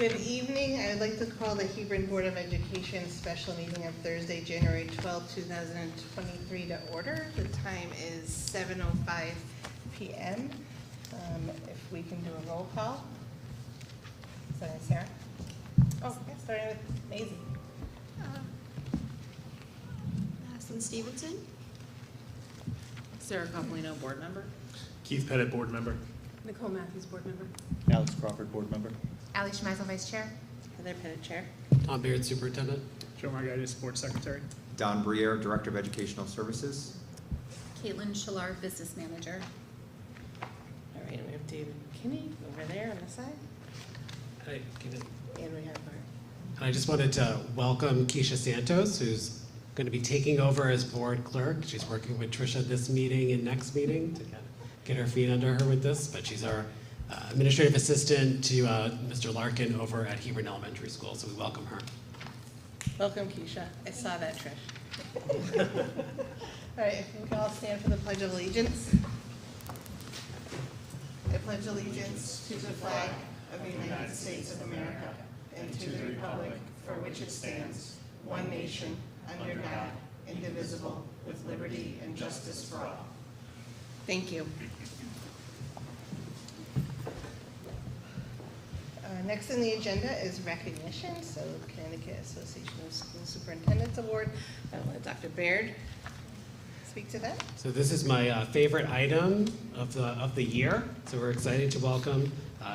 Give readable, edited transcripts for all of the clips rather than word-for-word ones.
Good evening. I would like to call the Hebron Board of Education special meeting of Thursday, January 12, 2023 to order. The time is 7:05 p.m. If we can do a roll call. Sorry, Sarah. Oh, yeah, starting with Maisie. Madison Stevenson. Sarah Copolino, board member. Keith Pettit, board member. Nicole Matthews, board member. Alex Crawford, board member. Ali Schmeisel, vice chair. Heather Pettit, chair. Tom Beard, superintendent. Joe Margaitis, board secretary. Don Briere, director of educational services. Caitlin Schalar, business manager. All right, and we have David Kinney over there on the side. Hi, And we have our and I just wanted to welcome Keisha Santos, who's going to be taking over as board clerk. She's working with Tricia this meeting and next meeting to get her feet under her with this, but she's our administrative assistant to Mr. Larkin over at Hebron Elementary School, so we welcome her. welcome, Keisha. I saw that, Trish. All right, if we can all stand for the Pledge of Allegiance. I pledge allegiance to the flag of the United States of America and to the republic for which it stands, one nation, under God, indivisible, with liberty and justice for all. Thank you. Next on the agenda is recognition. So Connecticut Association of School Superintendents Award. I will let Dr. Baird speak to that. So this is my favorite item of the year. So we're excited to welcome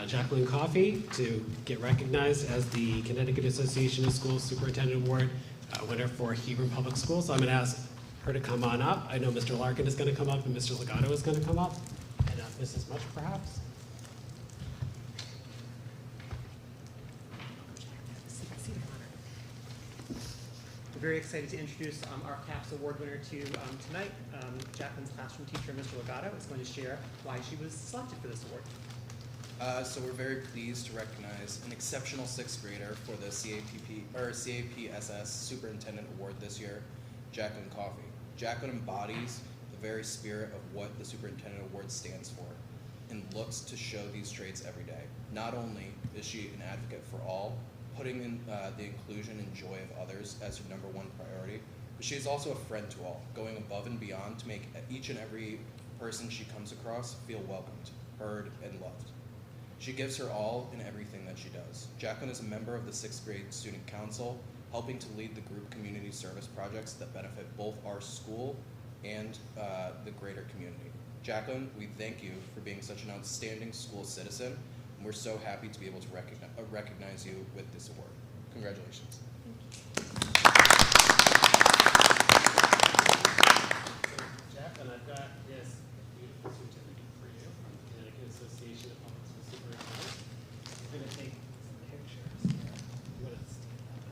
Jacqueline Coffey to get recognized as the Connecticut Association of Schools Superintendent Award winner for Hebron Public Schools. So I'm going to ask her to come on up. I know Mr. Larkin is going to come up and Mr. Legato is going to come up. And Mrs. Much, perhaps. We're very excited to introduce our CAPS award winner to tonight. Jacqueline's classroom teacher, Mr. Legato, is going to share why she was selected for this award. So we're very pleased to recognize an exceptional sixth grader for the CAPSS Superintendent Award this year, Jacqueline Coffey. Jacqueline embodies the very spirit of what the Superintendent Award stands for and looks to show these traits every day. Not only is she an advocate for all, putting in the inclusion and joy of others as her #1 priority, but she is also a friend to all, going above and beyond to make each and every person she comes across feel welcomed, heard, and loved. She gives her all in everything that she does. Jacqueline is a member of the 6th grade student council, helping to lead the group community service projects that benefit both our school and the greater community. Jacqueline, we thank you for being such an outstanding school citizen, and we're so happy to be able to recognize you with this award. Congratulations. Jacqueline, I've got this beautiful certificate for you from the Connecticut Association of Public School Superintendents. We're going to take some pictures here. You want to stand up?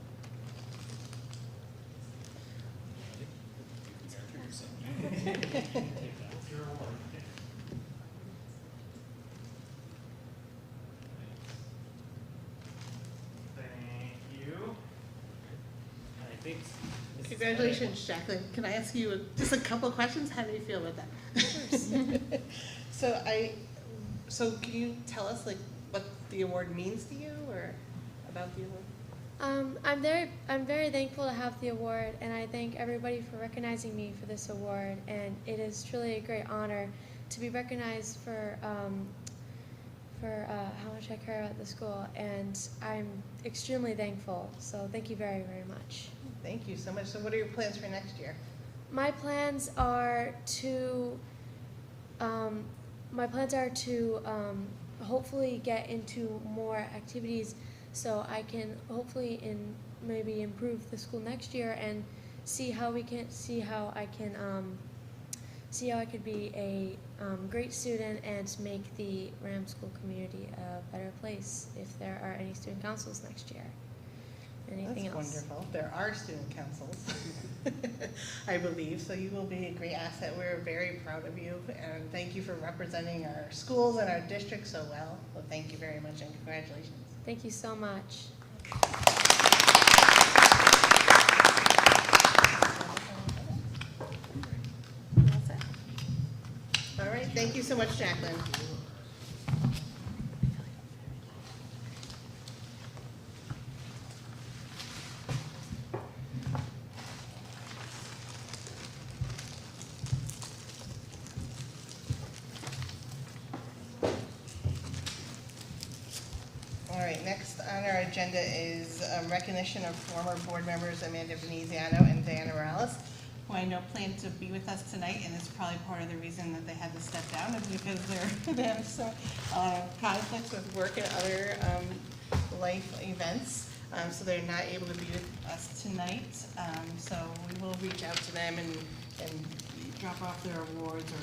Take that. It's your award. Thank you. And I think Mrs. Congratulations, Jacqueline. Can I ask you just a couple of questions? How do you feel about that? So can you tell us like what the award means to you or about the award? I'm very thankful to have the award, and I thank everybody for recognizing me for this award. And it is truly a great honor to be recognized for how much I care about the school, and I'm extremely thankful. So thank you very, very much. Thank you so much. So what are your plans for next year? My plans are to hopefully get into more activities, so I can hopefully maybe improve the school next year and see how I could be a great student and make the Ram School community a better place if there are any student councils next year. Anything else? That's wonderful. There are student councils, I believe, so you will be a great asset. We're very proud of you, and thank you for representing our schools and our district so well. So thank you very much, and congratulations. Thank you so much. All right, thank you so much, Jacqueline. agenda is recognition of former board members Amanda Veneziano and Diana Morales, who I know plan to be with us tonight, and it's probably part of the reason that they had to step down is because they have some conflicts with work and other life events. So they're not able to be with us tonight. So we will reach out to them and drop off their awards or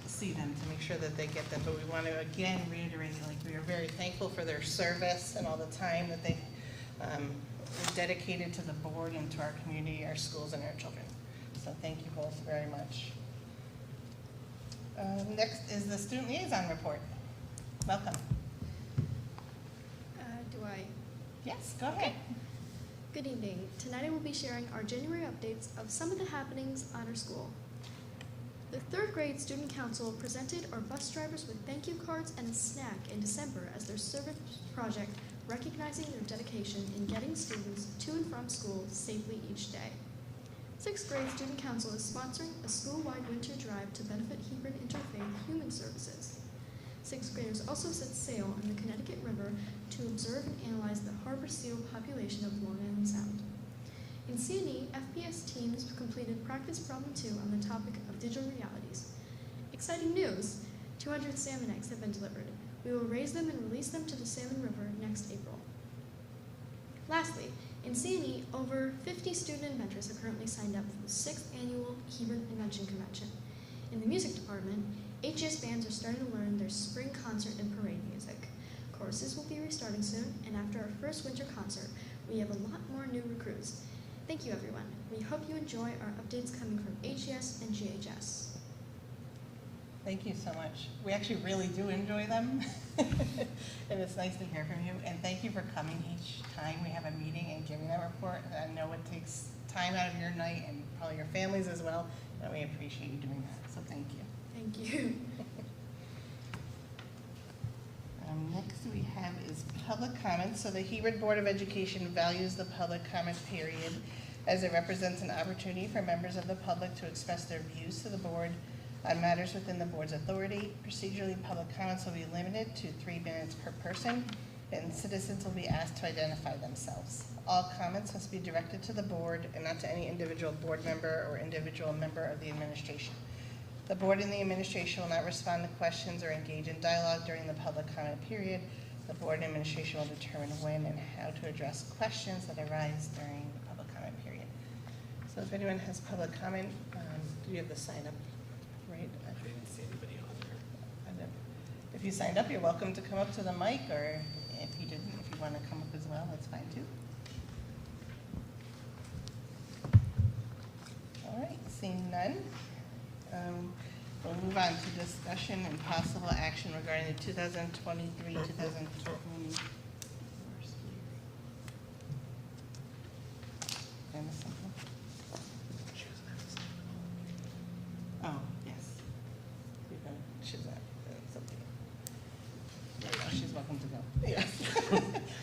see them to make sure that they get them. But we want to again reiterate, like, we are very thankful for their service and all the time that they dedicated to the board and to our community, our schools, and our children. So thank you both very much. Next is the student liaison report. Welcome. Do I? Yes, go ahead. Good evening. Tonight I will be sharing our January updates of some of the happenings at our school. The third grade student council presented our bus drivers with thank you cards and a snack in December as their service project, recognizing their dedication in getting students to and from school safely each day. Sixth grade student council is sponsoring a school-wide winter drive to benefit Hebron Interfaith Human Services. Sixth graders also set sail on the Connecticut River to observe and analyze the harbor seal population of Long Island Sound. In C&E, FPS teams completed practice problem 2 on the topic of digital realities. Exciting news! 200 salmon eggs have been delivered. We will raise them and release them to the Salmon River next April. Lastly, in C&E, over 50 student inventors have currently signed up for the 6th annual Hebron Invention Convention. In the music department, HES bands are starting to learn their spring concert and parade music. Choruses will be restarting soon, and after our first winter concert, we have a lot more new recruits. Thank you, everyone. We hope you enjoy our updates coming from HES and GHS. Thank you so much. We actually really do enjoy them, and it's nice to hear from you. And thank you for coming each time we have a meeting and giving that report. I know it takes time out of your night and probably your families as well, and we appreciate you doing that, so thank you. Thank you. Next we have is public comments. So the Hebron Board of Education values the public comment period as it represents an opportunity for members of the public to express their views to the board on matters within the board's authority. Procedurally, public comments will be limited to 3 minutes per person, and citizens will be asked to identify themselves. All comments must be directed to the board and not to any individual board member or individual member of the administration. The board and the administration will not respond to questions or engage in dialogue during the public comment period. The board and administration will determine when and how to address questions that arise during the public comment period. So if anyone has public comment, do you have the sign up, right? I didn't see anybody on there. If you signed up, you're welcome to come up to the mic, or if you didn't, if you want to come up as well, that's fine too. All right, seeing none. We'll move on to discussion and possible action regarding the 2023-2024 Oh, yes. She's she's welcome to go. Yes.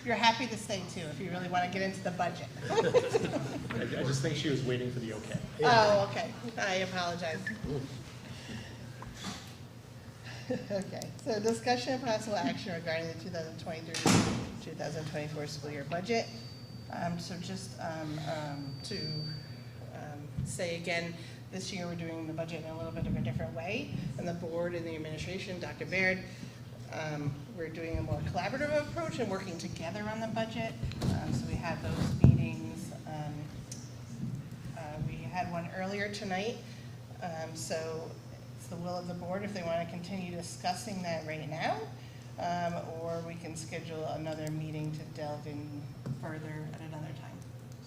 You're happy to stay too, if you really want to get into the budget. I just think she was waiting for the okay. Oh, okay. I apologize. Okay, so discussion and possible action regarding the 2023-2024 school year budget. So just to say again, this year we're doing the budget in a little bit of a different way. And the board and the administration, Dr. Baird, we're doing a more collaborative approach and working together on the budget. So we have those meetings. We had one earlier tonight. So it's the will of the board if they want to continue discussing that right now, or we can schedule another meeting to delve in further at another time.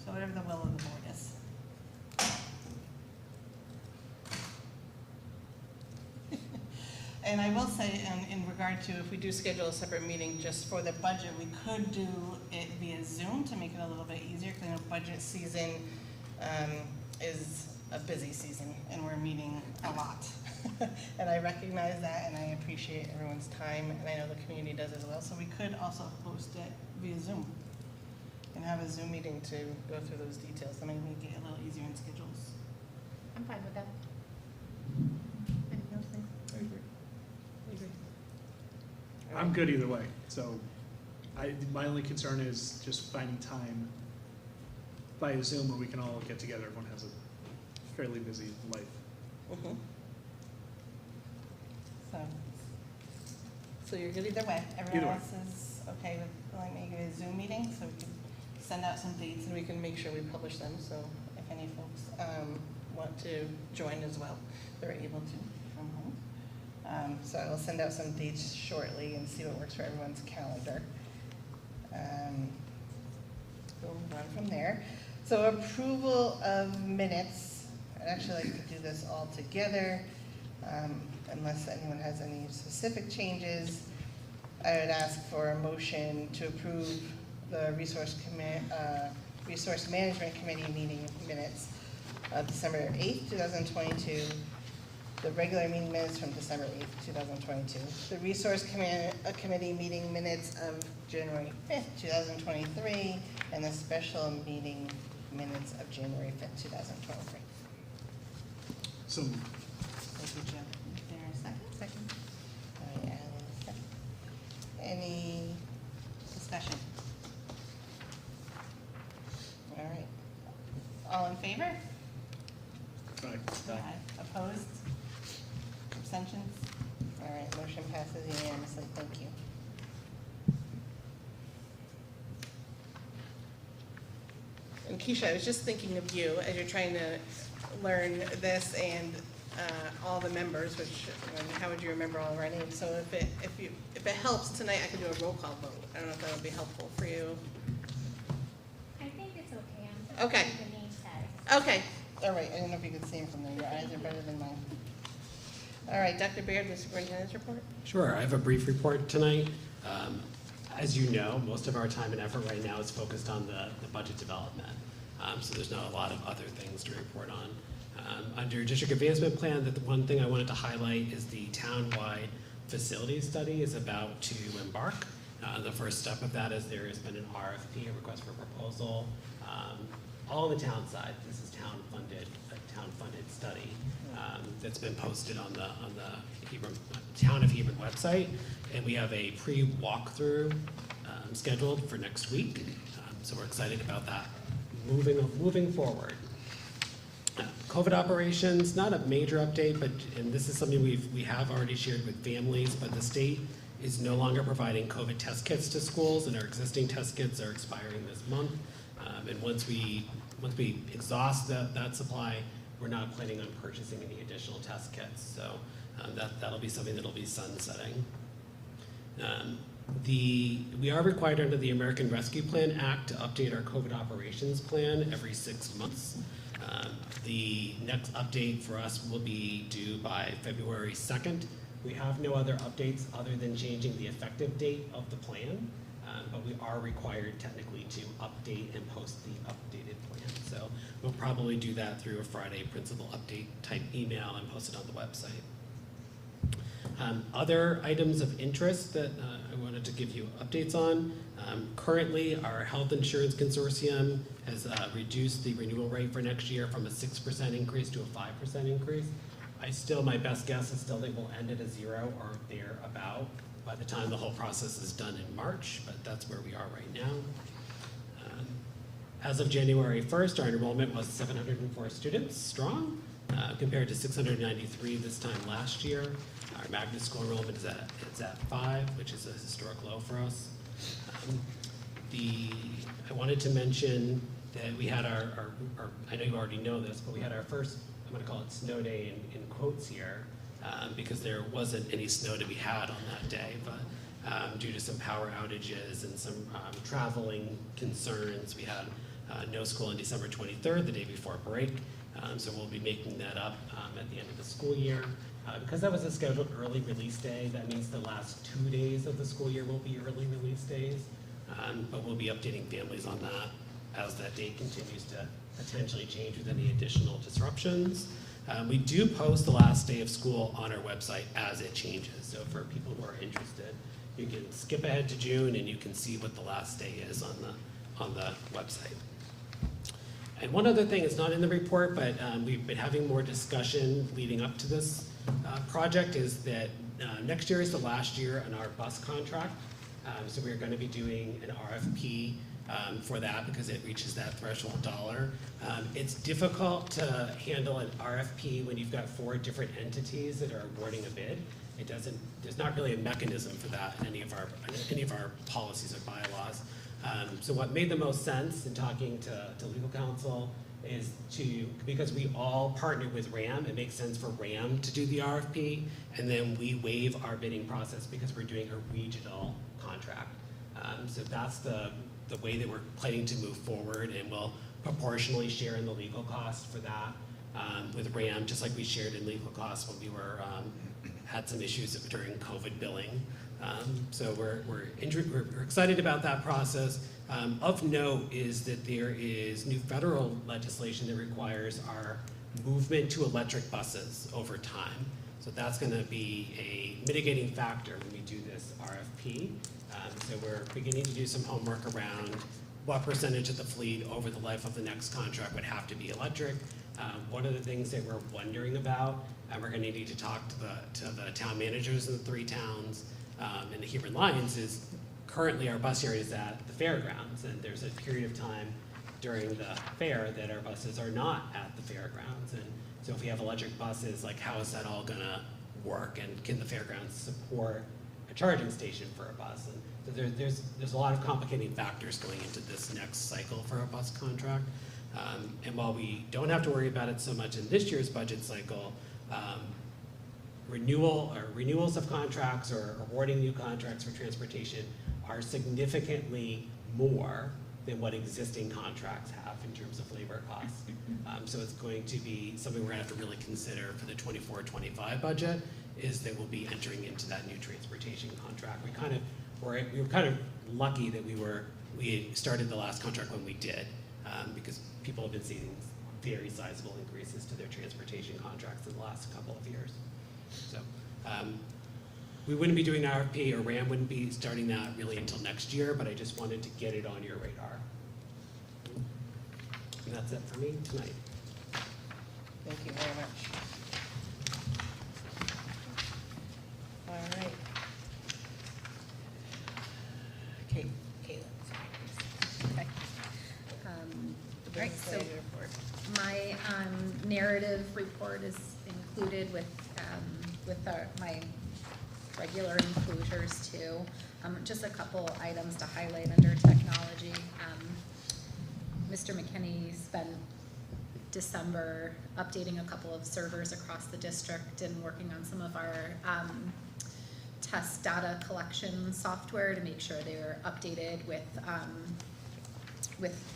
So whatever the will of the board is. And I will say, in regard to if we do schedule a separate meeting just for the budget, we could do it via Zoom to make it a little bit easier, because I know budget season is a busy season and we're meeting a lot. And I recognize that, and I appreciate everyone's time, and I know the community does as well. So we could also host it via Zoom and have a Zoom meeting to go through those details to make it a little easier in schedules. I'm fine with that. Anything else? I agree. I'm good either way, so My only concern is just finding time via Zoom where we can all get together. Everyone has a fairly busy life. Mhm. So you're good either way? Either Everyone way. else is okay with like making a Zoom meeting, so we can send out some dates and we can make sure we publish them, so if any folks want to join as well, they're able to from home. So I will send out some dates shortly and see what works for everyone's calendar. We'll run from there. So approval of minutes, I'd actually like to do this all together, unless anyone has any specific changes. I would ask for a motion to approve the Resource Management Committee meeting minutes of December 8th, 2022, the regular meeting minutes from December 8th, 2022, the Resource Committee meeting minutes of January 5th, 2023, and the special meeting minutes of January 5th, 2023. So, Thank you, Jim. Is there a second? Second. All right, Alan, second. Any discussion? All right. All in favor? aye. Opposed? Abstentions? All right, motion passes unanimously. Thank you. And Keisha, I was just thinking of you as you're trying to learn this and all the members, which, how would you remember all of our names? So if it helps tonight, I could do a roll call vote. I don't know if that would be helpful for you. I think it's okay. I'm just Okay. the name tags. Okay. All right, I didn't know if you could see them from there. Your eyes are better than mine. All right, Dr. Baird, the superintendent's report. Sure, I have a brief report tonight. As you know, most of our time and effort right now is focused on the budget development. So there's not a lot of other things to report on. Under district advancement plan, the one thing I wanted to highlight is the town-wide facilities study is about to embark. The first step of that is there has been an RFP, a request for proposal, all on the town side. This is a town-funded study that's been posted on the Hebron, Town of Hebron website, and we have a pre-walkthrough scheduled for next week. So we're excited about that. Moving forward. COVID operations, not a major update, but, and this is something we have already shared with families, but the state is no longer providing COVID test kits to schools, and our existing test kits are expiring this month. And once we exhaust that supply, we're not planning on purchasing any additional test kits. So that'll be something that'll be sunsetting. We are required under the American Rescue Plan Act to update our COVID operations plan every 6 months. The next update for us will be due by February 2nd. We have no other updates other than changing the effective date of the plan, but we are required technically to update and post the updated plan. So we'll probably do that through a Friday principal update type email and post it on the website. Other items of interest that I wanted to give you updates on. Currently, our health insurance consortium has reduced the renewal rate for next year from a 6% increase to a 5% increase. My best guess is still they will end at a 0 or thereabout by the time the whole process is done in March, but that's where we are right now. As of January 1st, our enrollment was 704 students strong, compared to 693 this time last year. Our magnet school enrollment is at 5, which is a historic low for us. I wanted to mention that we had our I know you already know this, but we had our first, I'm going to call it snow day in quotes here, because there wasn't any snow to be had on that day, but due to some power outages and some traveling concerns, we had no school on December 23rd, the day before break. So we'll be making that up at the end of the school year. Because that was a scheduled early release day, that means the last 2 days of the school year will be early release days. But we'll be updating families on that as that date continues to potentially change with any additional disruptions. We do post the last day of school on our website as it changes. So for people who are interested, you can skip ahead to June and you can see what the last day is on the website. And one other thing, it's not in the report, but we've been having more discussion leading up to this project, is that next year is the last year on our bus contract. So we're going to be doing an RFP for that because it reaches that threshold dollar. It's difficult to handle an RFP when you've got 4 different entities that are awarding a bid. There's not really a mechanism for that in any of our policies or bylaws. So what made the most sense in talking to legal counsel is because we all partner with RAM, it makes sense for RAM to do the RFP, and then we waive our bidding process because we're doing a regional contract. So that's the way that we're planning to move forward, and we'll proportionally share in the legal cost for that with RAM, just like we shared in legal costs when we had some issues during COVID billing. So we're excited about that process. Of note is that there is new federal legislation that requires our movement to electric buses over time. So that's going to be a mitigating factor when we do this RFP. So we're beginning to do some homework around what percentage of the fleet over the life of the next contract would have to be electric. One of the things that we're wondering about, and we're going to need to talk to the town managers in the 3 towns and the Hebron Lions, is currently our bus area is at the fairgrounds, and there's a period of time during the fair that our buses are not at the fairgrounds. And so if we have electric buses, like how is that all going to work, and can the fairgrounds support a charging station for a bus? And so there's a lot of complicating factors going into this next cycle for our bus contract. And while we don't have to worry about it so much in this year's budget cycle, renewals of contracts or awarding new contracts for transportation are significantly more than what existing contracts have in terms of labor costs. So it's going to be something we're going to have to really consider for the 24-25 budget, is that we'll be entering into that new transportation contract. We were kind of lucky that we started the last contract when we did, because people have been seeing very sizable increases to their transportation contracts in the last couple of years. So we wouldn't be doing an RFP, or RAM wouldn't be starting that really until next year, but I just wanted to get it on your radar. And that's it for me tonight. Thank you very much. All right. Caitlin, sorry. Okay. The Right, business so manager report. my narrative report is included with my regular enclosures too. Just a couple items to highlight under technology. Mr. McKinney spent December updating a couple of servers across the district and working on some of our test data collection software to make sure they were updated with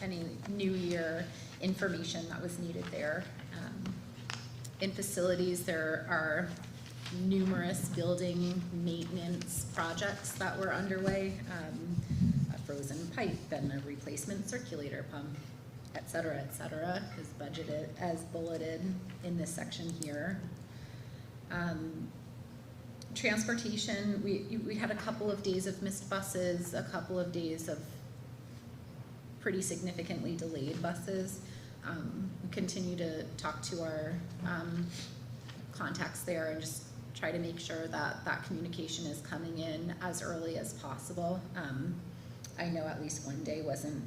any new year information that was needed there. In facilities, there are numerous building maintenance projects that were underway, a frozen pipe and a replacement circulator pump, et cetera, is budgeted as bulleted in this section here. Transportation, we had a couple of days of missed buses, a couple of days of pretty significantly delayed buses. We continue to talk to our contacts there and just try to make sure that that communication is coming in as early as possible. I know at least one day wasn't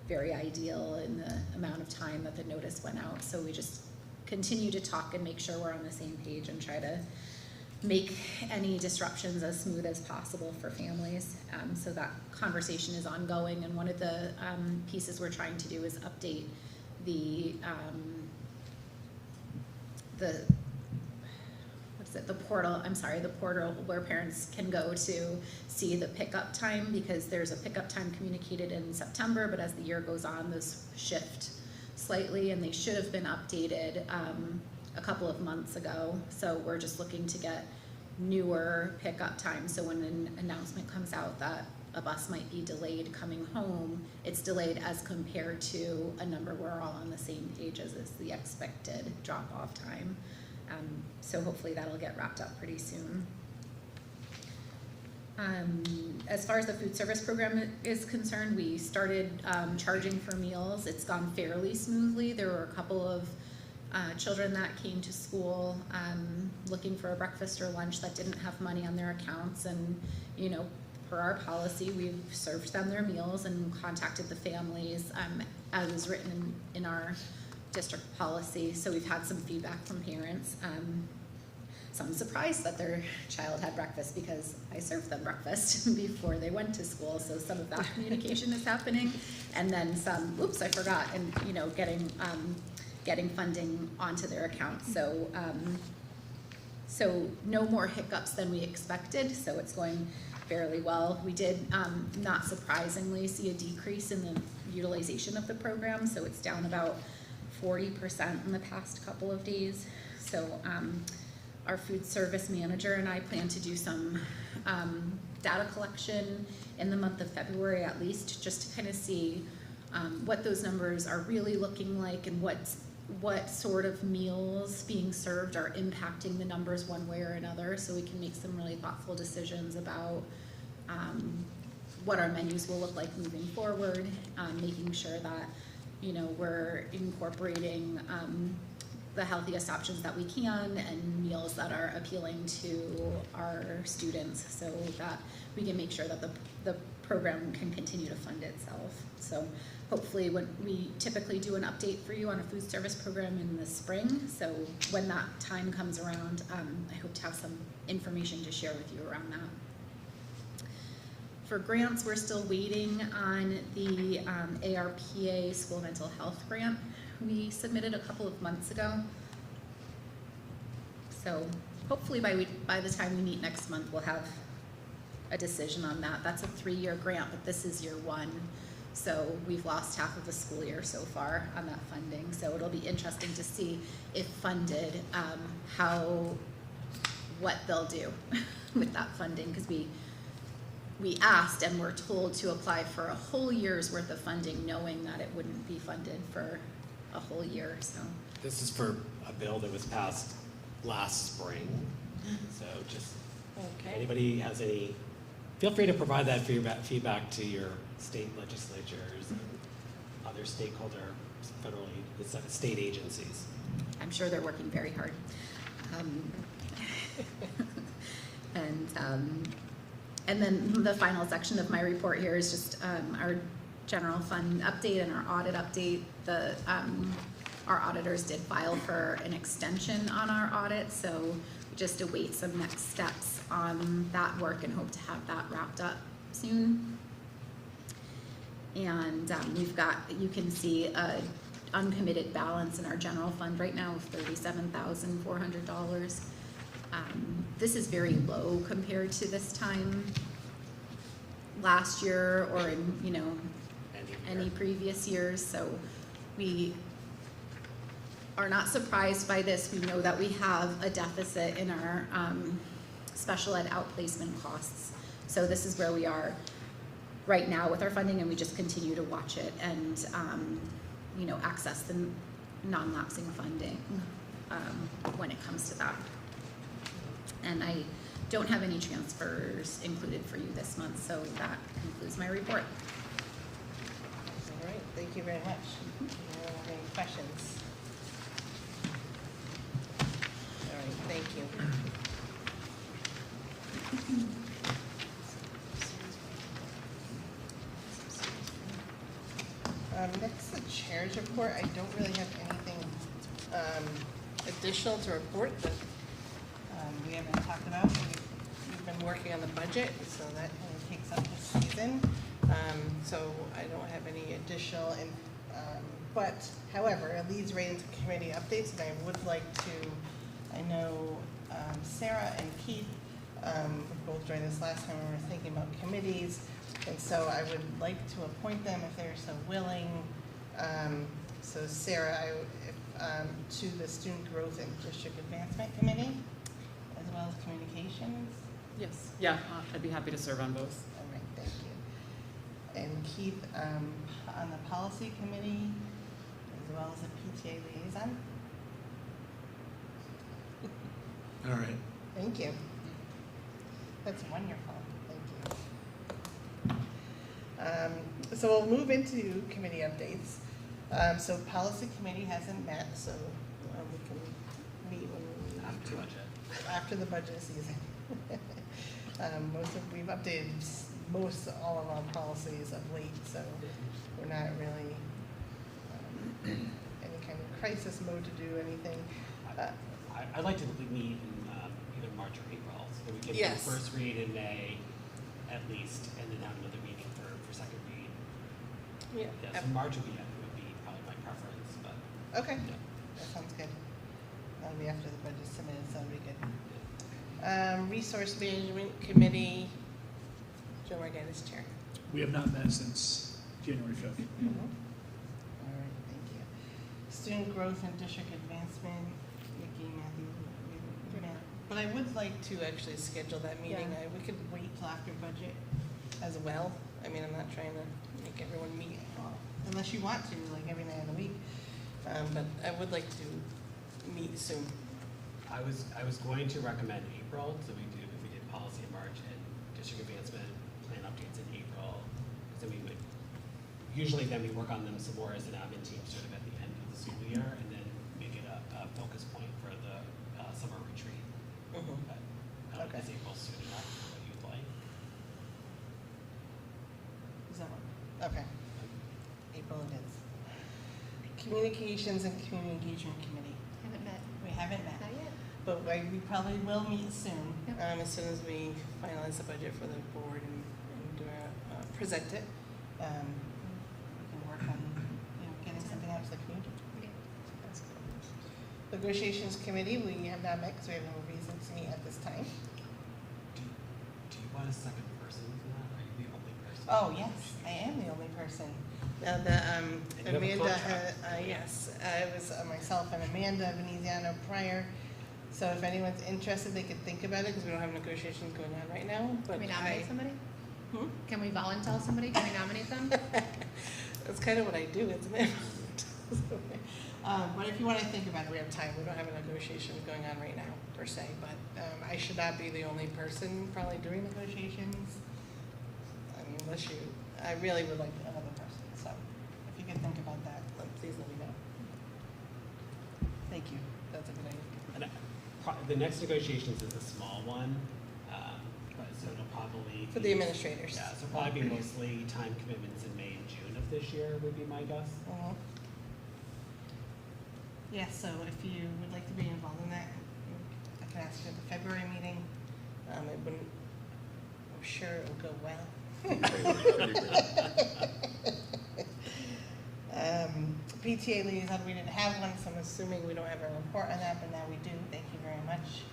very ideal in the amount of time that the notice went out, so we just continue to talk and make sure we're on the same page and try to make any disruptions as smooth as possible for families. So that conversation is ongoing, and one of the pieces we're trying to do is update the portal where parents can go to see the pickup time, because there's a pickup time communicated in September, but as the year goes on, those shift slightly, and they should have been updated a couple of months ago. So we're just looking to get newer pickup times, so when an announcement comes out that a bus might be delayed coming home, it's delayed as compared to a number we're all on the same page as is the expected drop-off time. So hopefully that'll get wrapped up pretty soon. As far as the food service program is concerned, we started charging for meals. It's gone fairly smoothly. There were a couple of children that came to school looking for a breakfast or lunch that didn't have money on their accounts, and per our policy, we've served them their meals and contacted the families, as is written in our district policy. So we've had some feedback from parents. Some surprised that their child had breakfast because I served them breakfast before they went to school. So some of that communication is happening. And then some, oops, I forgot, and getting funding onto their account. So so no more hiccups than we expected. So it's going fairly well. We did, not surprisingly, see a decrease in the utilization of the program. So it's down about 40% in the past couple of days. So our food service manager and I plan to do some data collection in the month of February at least, just to kind of see what those numbers are really looking like and what sort of meals being served are impacting the numbers one way or another, so we can make some really thoughtful decisions about what our menus will look like moving forward, making sure that, you know, we're incorporating the healthiest options that we can and meals that are appealing to our students, so that we can make sure that the program can continue to fund itself. So hopefully, when we typically do an update for you on a food service program in the spring, so when that time comes around, I hope to have some information to share with you around that. For grants, we're still waiting on the ARPA school mental health grant we submitted a couple of months ago. So hopefully by the time we meet next month, we'll have a decision on that. That's a 3-year grant, but this is year 1. So we've lost half of the school year so far on that funding. So it'll be interesting to see if funded, what they'll do with that funding, because we asked and were told to apply for a whole year's worth of funding, knowing that it wouldn't be funded for a whole year. So This is for a bill that was passed last spring. So just, if anybody has any, feel free to provide that feedback to your state legislatures and other stakeholder, federally, state agencies. I'm sure they're working very hard. And then the final section of my report here is just our general fund update and our audit update. Our auditors did file for an extension on our audit, so we just await some next steps on that work and hope to have that wrapped up soon. And we've got, you can see a uncommitted balance in our general fund right now of $37,400. This is very low compared to this time last year or in, you know, any previous years. So we are not surprised by this. We know that we have a deficit in our special ed outplacement costs. So this is where we are right now with our funding, and we just continue to watch it and you know, access the non-lapsing funding when it comes to that. And I don't have any transfers included for you this month, so that concludes my report. All right, thank you very much. Do you have any questions? All right, thank you. Next, the chair's report. I don't really have anything additional to report that we haven't talked about. We've been working on the budget, so that kind of takes up the season. So I don't have any additional, but however, it leads right into committee updates, and I would like to, I know Sarah and Keith both joined us last time when we were thinking about committees, and so I would like to appoint them if they're so willing. So Sarah, to the Student Growth and District Advancement Committee, as well as Communications. Yes, yeah, I'd be happy to serve on both. All right, thank you. And Keith, on the Policy Committee, as well as the PTA Liaison. All right. Thank you. That's wonderful. Thank you. So we'll move into committee updates. So Policy Committee hasn't met, so we can meet when After budget. after the budget season. We've updated all of our policies of late, so we're not really any kind of crisis mode to do anything. I'd like to meet in either March or April, so that we can do Yes. first read in May at least, and then have another meeting for second read. Yeah, so March would be probably my preference, but. Okay, Yeah. that sounds good. That'll be after the budget's submitted, so that'll be good. Resource Management Committee, Joe Morgan is chair. We have not met since January 5th. All right, thank you. Student Growth and District Advancement, Nikki, Matthew, we met. But I would like to actually schedule that meeting. Yeah. We could wait till after budget as well. I mean, I'm not trying to make everyone meet, unless you want to, like every night of the week. But I would like to meet soon. I was going to recommend April, so if we did policy in March and district advancement plan updates in April, because then we would, usually then we work on them some more as an admin team sort of at the end of the school year, and then make it a focus point for the summer retreat. But Okay. is April soon enough for what you'd like? Is that one? Okay. April it is. Communications and Community Engagement Committee. Haven't met. We haven't met. Not yet. But we probably will meet soon, Yep. as soon as we finalize the budget for the board and do present it. We can work on, getting something out to the community. Negotiations Committee, we have not met because we have no reason to meet at this time. Do you want a second person for that, or are you the only person? Oh, yes, I am the only person. Now, And you have a Amanda contract. had, yes, it was myself and Amanda Veneziano prior. So if anyone's interested, they could think about it because we don't have negotiations going on right now, but Can we nominate somebody? Hmm? Can we volunteer somebody? Can we nominate them? That's kind of what I do, isn't it? But if you want to think about it, we have time. We don't have a negotiation going on right now, per se, but I should not be the only person probably doing negotiations. I mean, I really would like another person, so if you could think about that, please let me know. Thank you. That's a good idea. And the next negotiations is a small one, so it'll probably. For the administrators. Yeah, so it'll probably be mostly time commitments in May and June of this year would be my guess. Yeah, so if you would like to be involved in that, I can ask you at the February meeting. I'm sure it will go well. PTA liaison, we didn't have one, so I'm assuming we don't have a report on that, but now we do. Thank you very much.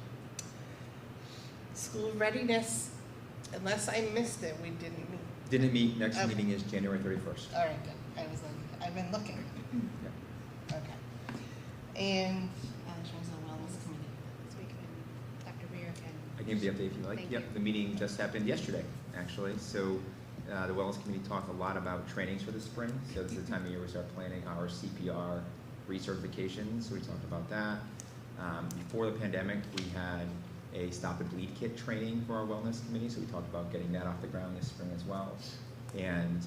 School readiness, unless I missed it, we didn't meet. Didn't meet, next Okay. meeting is January 31st. All right, good. I was like, I've been looking. Okay. And in terms of the wellness committee. So we can, Dr. Beer can. I can give the update if you like. Thank Yep, you. the meeting just happened yesterday, actually. So the Wellness Committee talked a lot about trainings for the spring. So this is the time of year we start planning our CPR recertifications. So we talked about that. Before the pandemic, we had a Stop and Bleed Kit training for our Wellness Committee. So we talked about getting that off the ground this spring as well. And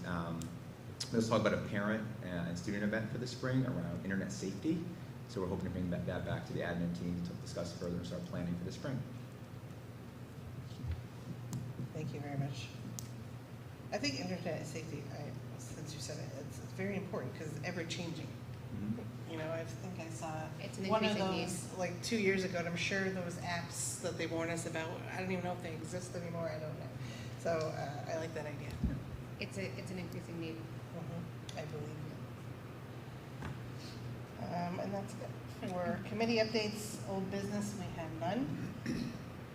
let's talk about a parent and student event for the spring around internet safety. So we're hoping to bring that back to the admin team to discuss further and start planning for the spring. Thank you very much. I think internet safety, since you said it, it's very important because it's ever changing. You know, I think I saw It's an one of increasing need. those like 2 years ago, and I'm sure those apps that they warn us about, I don't even know if they exist anymore, I don't know. So I like that idea. It's an increasing need. I believe you. And that's it. For committee updates, old business, we have none.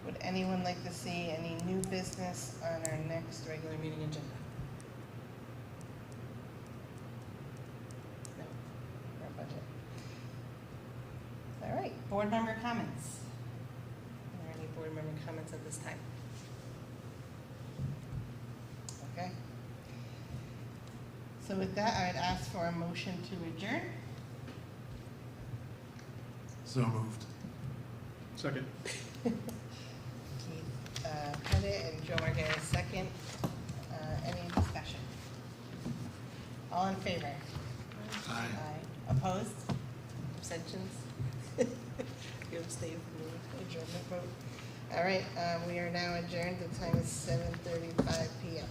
Would anyone like to see any new business on our next regular meeting agenda? No, our budget. All right, board member comments. Are there any board member comments at this time? Okay. So with that, I would ask for a motion to adjourn. So moved. Second. Keith Pettit and Joe Margay, second. Any discussion? All in favor? Aye. Opposed? Abstentions? You abstained from the adjournment vote. All right, we are now adjourned. The time is 7:35 p.m.